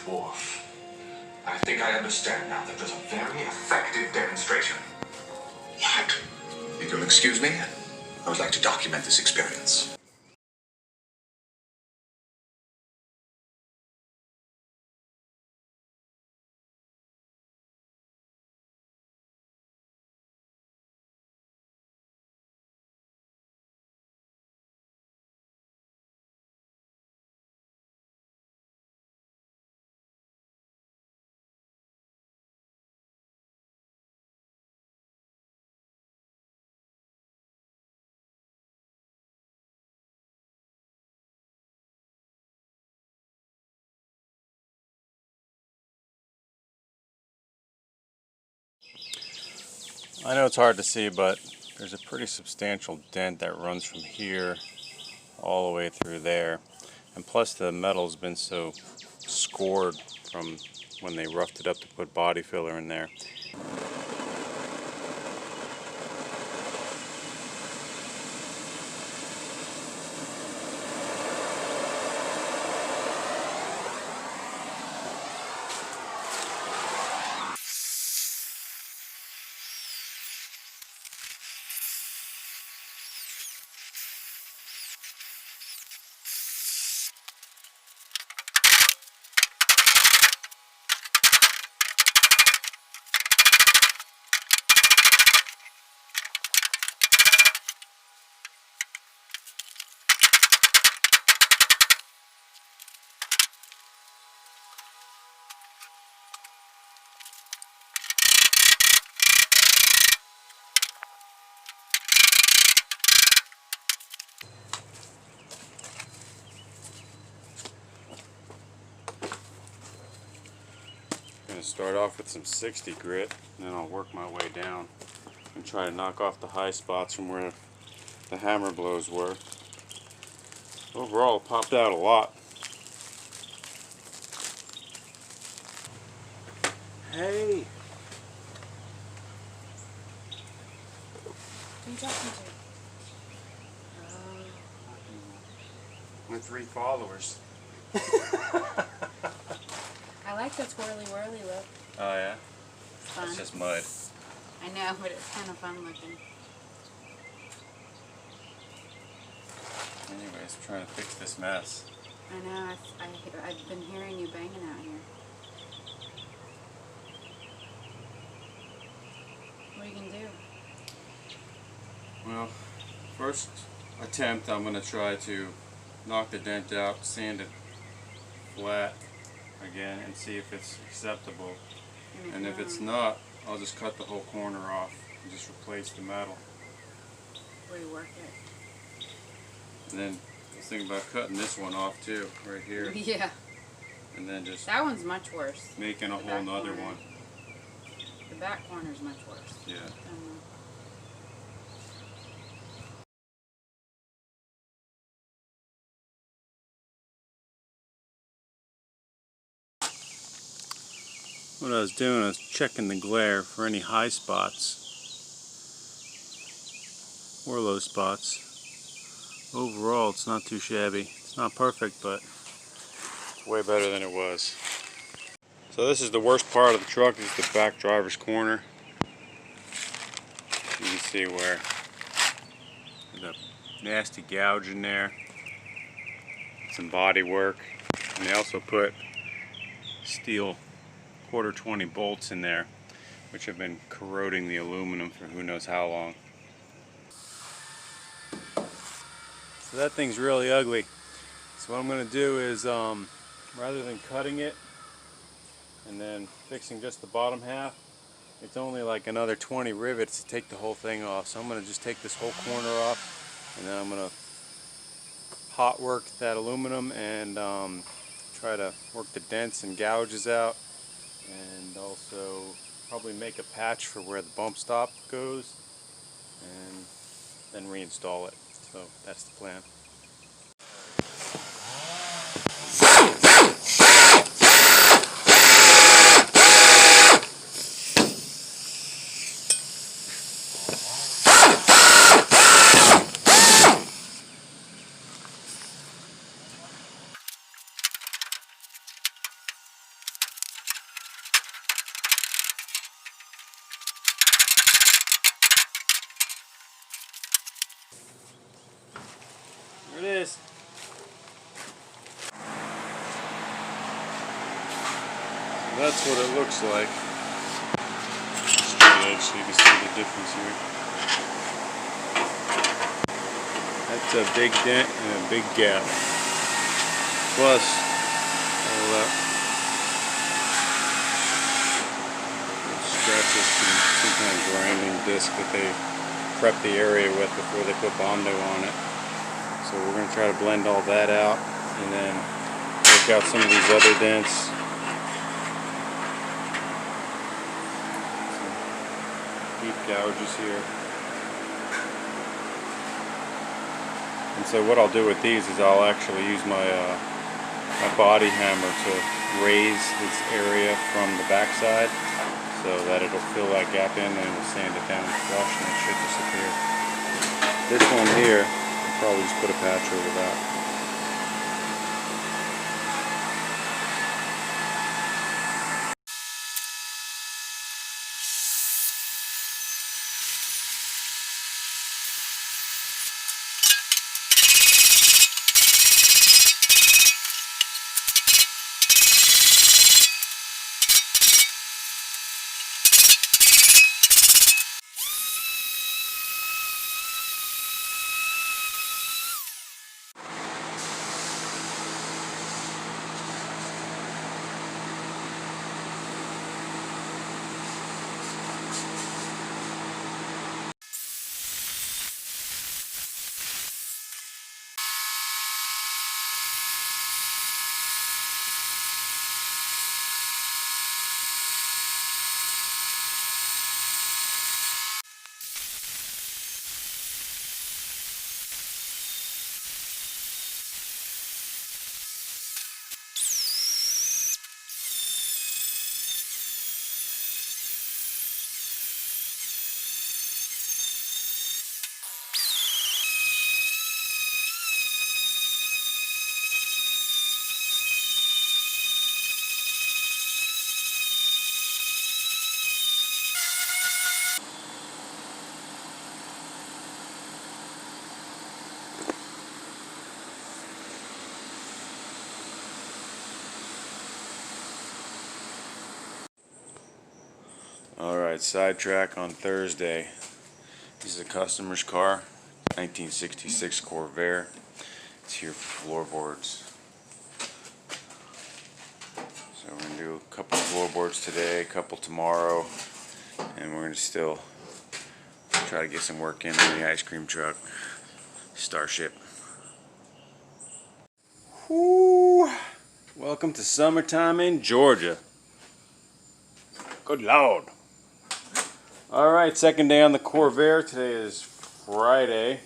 dwarf. I think I understand now that was a very effective demonstration. What? If you'll excuse me, I would like to document this experience. I know it's hard to see, but there's a pretty substantial dent that runs from here all the way through there. And plus the metal's been so scored from when they roughed it up to put body filler in there. I'm going to start off with some 60 grit, and then I'll work my way down and try to knock off the high spots from where the hammer blows were. Overall, it popped out a lot. Hey! Who are you talking to? My 3 followers. I like the twirly whirly look. Oh yeah? It's fun. It's just mud. I know, but it's kind of fun looking. Anyways, I'm trying to fix this mess. I know, I've been hearing you banging out here. What are you going to do? Well, first attempt I'm going to try to knock the dent out, sand it flat again and see if it's acceptable. And if it's not, I'll just cut the whole corner off and just replace the metal. Rework it. And then I was thinking about cutting this one off too, right here. Yeah. And then just that one's much worse. Making a whole nother one. The back corner's much worse. Yeah. What I was doing, I was checking the glare for any high spots or low spots. Overall, it's not too shabby. It's not perfect, but it's way better than it was. So this is the worst part of the truck, is the back driver's corner. You can see where there's a nasty gouge in there. Some body work. And they also put steel 1/4 bolts in there, which have been corroding the aluminum for who knows how long. So that thing's really ugly. So what I'm going to do is, rather than cutting it and then fixing just the bottom half, it's only like another 20 rivets to take the whole thing off. So I'm going to just take this whole corner off, and then I'm going to hot work that aluminum and try to work the dents and gouges out. And also probably make a patch for where the bump stop goes and then reinstall it. So that's the plan. is. So that's what it looks like. Straight edge, so you can see the difference here. That's a big dent and a big gap. Plus, all that scratches from some kind of grinding disc that they prep the area with before they put Bondo on it. So we're going to try to blend all that out and then work out some of these other dents. Deep gouges here. And so what I'll do with these is I'll actually use my my body hammer to raise this area from the backside so that it'll fill that gap in and it'll sand it down flush and it should disappear. This one here, I'll probably just put a patch over that. Alright, sidetrack on Thursday. This is a customer's car, 1966 Corvair. It's here for floorboards. So we're going to do a couple floorboards today, a couple tomorrow, and we're going to still try to get some work in on the ice cream truck, Starship. Whoo! Welcome to summertime in Georgia. Good Lord. Alright, second day on the Corvair. Today is Friday.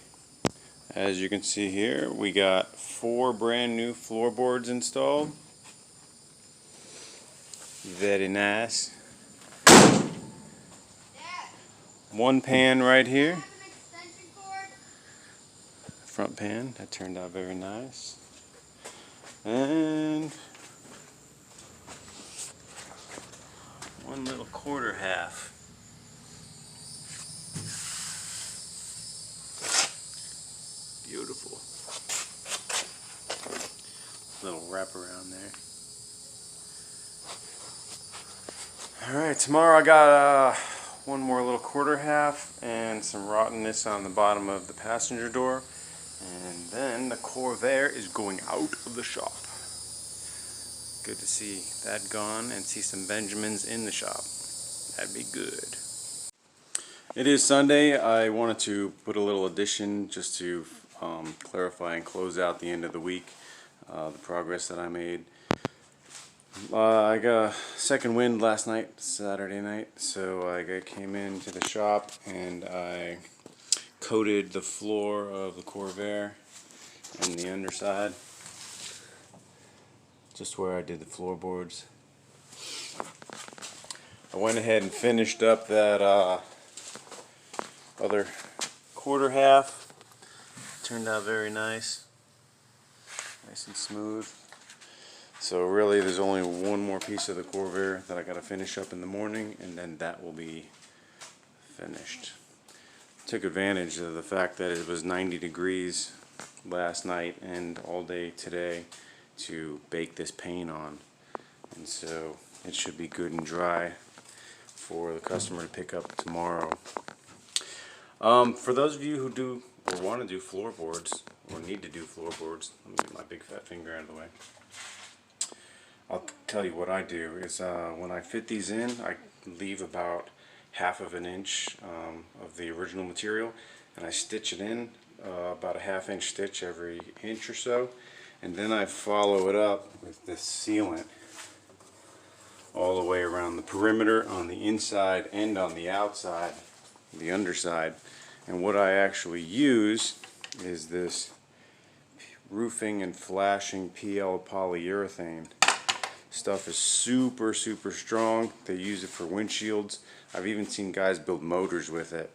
As you can see here, we got 4 brand new floorboards installed. Very nice. One pan right here. Front pan, that turned out very nice. And one little quarter half. Beautiful. Little wrap around there. Alright, tomorrow I got one more little quarter half and some rottenness on the bottom of the passenger door. And then the Corvair is going out of the shop. Good to see that gone and see some Benjamins in the shop. That'd be good. It is Sunday. I wanted to put a little addition just to clarify and close out the end of the week, the progress that I made. I got a second wind last night, Saturday night, so I came into the shop and I coated the floor of the Corvair and the underside, just where I did the floorboards. I went ahead and finished up that other quarter half. Turned out very nice and smooth. So really there's only one more piece of the Corvair that I got to finish up in the morning, and then that will be finished. Took advantage of the fact that it was 90 degrees last night and all day today to bake this paint on, and so it should be good and dry for the customer to pick up tomorrow. For those of you who do or want to do floorboards or need to do floorboards, let me get my big fat finger out of the way. I'll tell you what I do is when I fit these in, I leave about half of an inch of the original material, and I stitch it in about a ½ inch stitch every inch or so, and then I follow it up with this sealant all the way around the perimeter on the inside and on the outside, the underside. And what I actually use is this roofing and flashing PL polyurethane. Stuff is super strong. They use it for windshields. I've even seen guys build motors with it,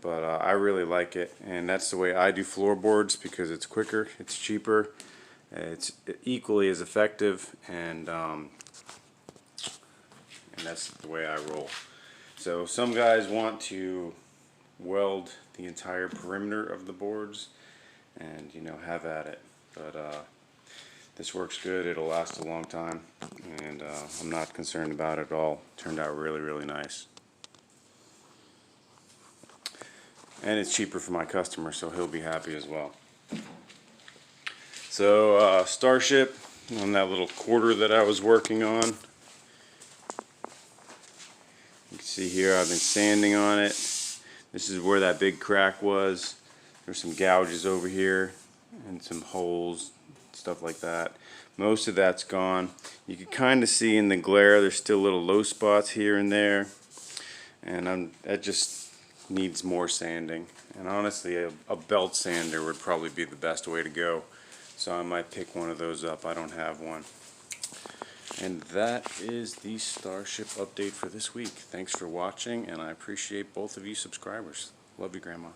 but I really like it, and that's the way I do floorboards because it's quicker, it's cheaper, it's equally as effective, and that's the way I roll. So some guys want to weld the entire perimeter of the boards, and have at it, but this works good. It'll last a long time, and I'm not concerned about it at all. Turned out really nice. And it's cheaper for my customer, so he'll be happy as well. So Starship, on that little quarter that I was working on, you can see here I've been sanding on it. This is where that big crack was. There's some gouges over here and some holes, stuff like that. Most of that's gone. You can kind of see in the glare there's still little low spots here and there, and that just needs more sanding. And honestly, a belt sander would probably be the best way to go, so I might pick one of those up. I don't have one. And that is the Starship update for this week. Thanks for watching, and I appreciate both of you subscribers. Love you, Grandma.